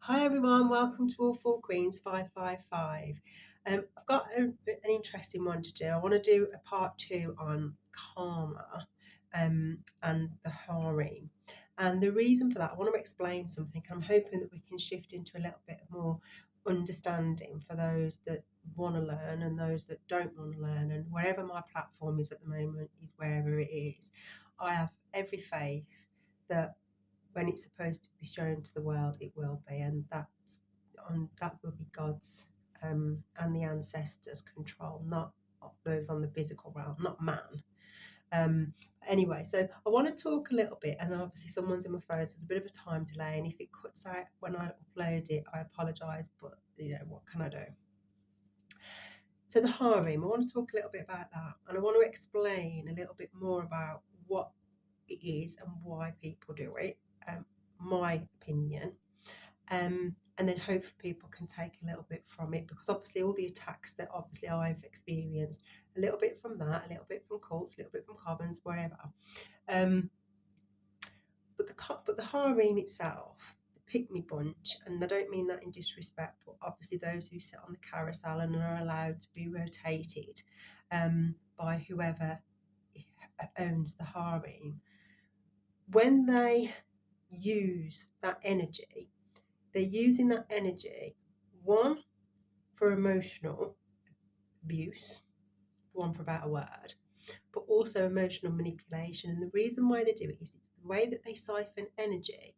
Hi everyone, welcome to All Four Queens 555. I've got an interesting one to do. I want to do a part two on karma and the harem. And the reason for that, I want to explain something. I'm hoping that we can shift into a little bit more understanding for those that want to learn and those that don't want to learn. And wherever my platform is at the moment is wherever it is. I have every faith that when it's supposed to be shown to the world, it will be, and that will be God's and the ancestors' control, not those on the physical realm, not man. Um, anyway, so I want to talk a little bit, and then obviously someone's in my phone, so there's a bit of a time delay, and if it cuts out when I upload it, I apologise, but what can I do? So the harem, I want to talk a little bit about that, and I want to explain a little bit more about what it is and why people do it. My opinion, and then hopefully people can take a little bit from it, because obviously all the attacks that obviously I've experienced, a little bit from that, a little bit from cults, a little bit from covens, whatever. Um, but the harem itself, the pick me bunch, and I don't mean that in disrespect, but obviously those who sit on the carousel and are allowed to be rotated by whoever owns the harem, when they use that energy, they're using that energy, one, for emotional abuse, for want for a better word, but also emotional manipulation. And the reason why they do it is it's the way that they siphon energy,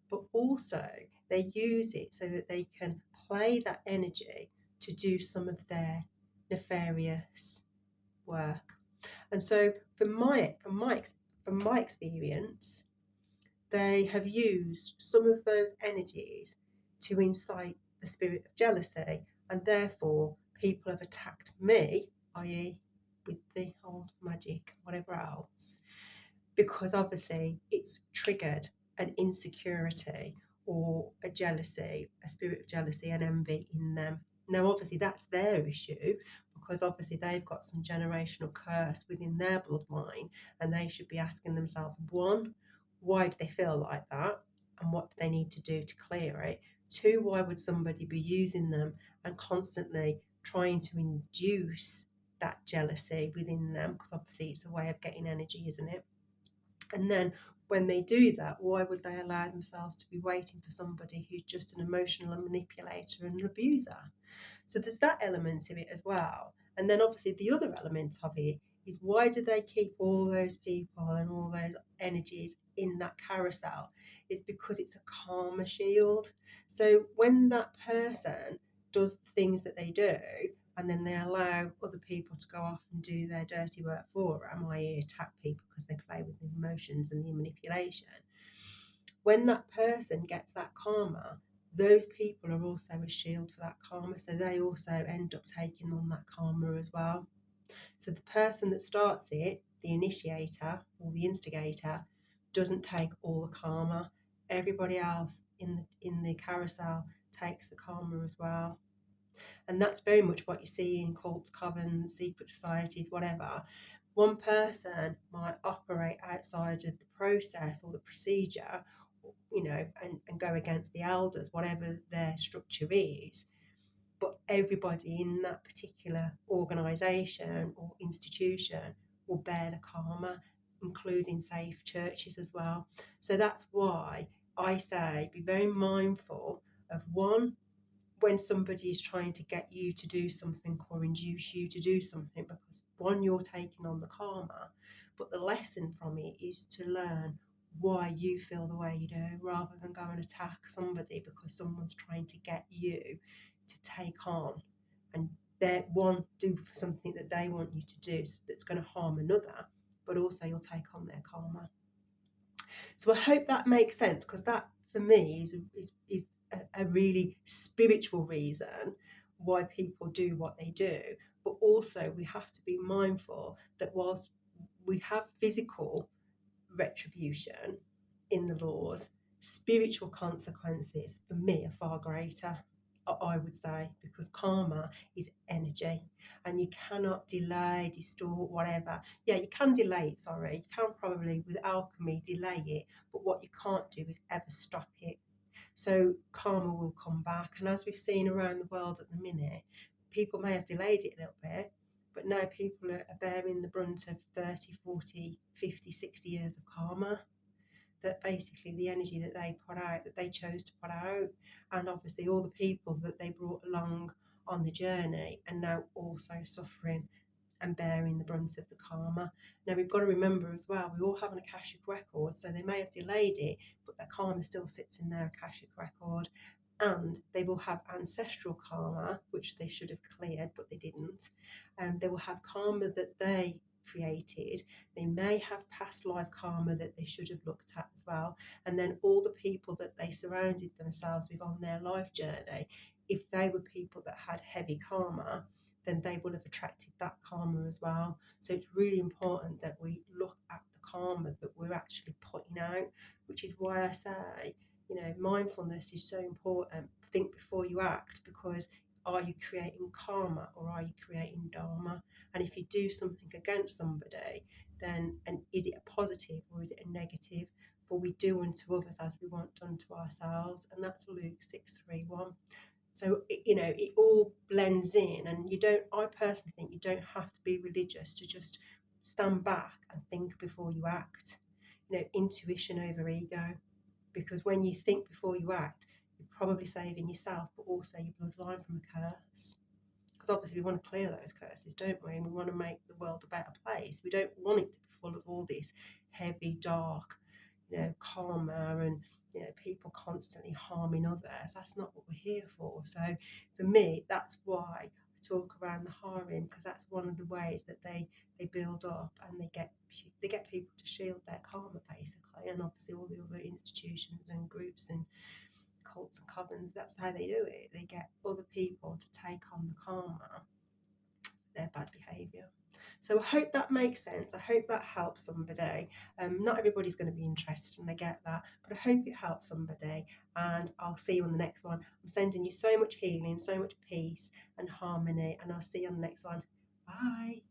but also they use it so that they can play that energy to do some of their nefarious work. And so, from my experience, they have used some of those energies to incite the spirit of jealousy, and therefore people have attacked me, i.e., with the old magic, whatever else, because obviously it's triggered an insecurity or a jealousy, a spirit of jealousy and envy in them. Now, obviously, that's their issue, because obviously they've got some generational curse within their bloodline, and they should be asking themselves, one, why do they feel like that? And what do they need to do to clear it? Two, why would somebody be using them and constantly trying to induce that jealousy within them? Because obviously it's a way of getting energy, isn't it? And then when they do that, why would they allow themselves to be waiting for somebody who's just an emotional manipulator and an abuser? So there's that element of it as well. And then obviously the other element of it is, why do they keep all those people and all those energies in that carousel? It's because it's a karma shield. So when that person does the things that they do, and then they allow other people to go off and do their dirty work for them, i.e. attack people because they play with the emotions and the manipulation, when that person gets that karma, those people are also a shield for that karma, so they also end up taking on that karma as well. So the person that starts it, the initiator or the instigator, doesn't take all the karma. Everybody else in the carousel takes the karma as well. And that's very much what you see in cults, covens, secret societies, whatever. One person might operate outside of the process or the procedure, and go against the elders, whatever their structure is. But everybody in that particular organisation or institution will bear the karma, including safe churches as well. So that's why I say be very mindful of, one, when somebody is trying to get you to do something or induce you to do something, because one, you're taking on the karma, but the lesson from it is to learn why you feel the way you do, rather than go and attack somebody because someone's trying to get you to take on and they one do for something that they want you to do that's going to harm another, but also you'll take on their karma. So I hope that makes sense, because that for me is a really spiritual reason why people do what they do. But also we have to be mindful that whilst we have physical retribution in the laws, spiritual consequences for me are far greater, I would say, because karma is energy and you cannot delay, distort, whatever. Yeah, you can delay it, sorry. You can probably, with alchemy, delay it, but what you can't do is ever stop it. So karma will come back. And as we've seen around the world at the minute, people may have delayed it a little bit, but now people are bearing the brunt of 30, 40, 50, 60 years of karma. That basically the energy that they put out, that they chose to put out, and obviously all the people that they brought along on the journey are now also suffering and bearing the brunt of the karma. Now we've got to remember as well, we all have an Akashic record, so they may have delayed it, but their karma still sits in their Akashic record, and they will have ancestral karma, which they should have cleared, but they didn't. They will have karma that they created. They may have past life karma that they should have looked at as well. And then all the people that they surrounded themselves with on their life journey, if they were people that had heavy karma, then they will have attracted that karma as well. So it's really important that we look at the karma that we're actually putting out, which is why I say, mindfulness is so important. Think before you act, because are you creating karma or are you creating dharma? And if you do something against somebody, then and is it a positive or is it a negative? For we do unto others as we want done to ourselves, and that's Luke 6:31. So it all blends in, and I personally think you don't have to be religious to just stand back and think before you act. Intuition over ego, because when you think before you act, you're probably saving yourself, but also your bloodline from a curse. Because obviously we want to clear those curses, don't we? And we want to make the world a better place. We don't want it to be full of all this heavy, dark, karma and people constantly harming others. That's not what we're here for. So for me, that's why I talk around the harem, because that's one of the ways that they build up and they get people to shield their karma, basically. And obviously all the other institutions and groups and cults and covens, that's how they do it. They get other people to take on the karma, their bad behaviour. So I hope that makes sense. I hope that helps somebody. Not everybody's going to be interested, and I get that, but I hope it helps somebody. And I'll see you on the next one. I'm sending you so much healing, so much peace and harmony, and I'll see you on the next one. Bye.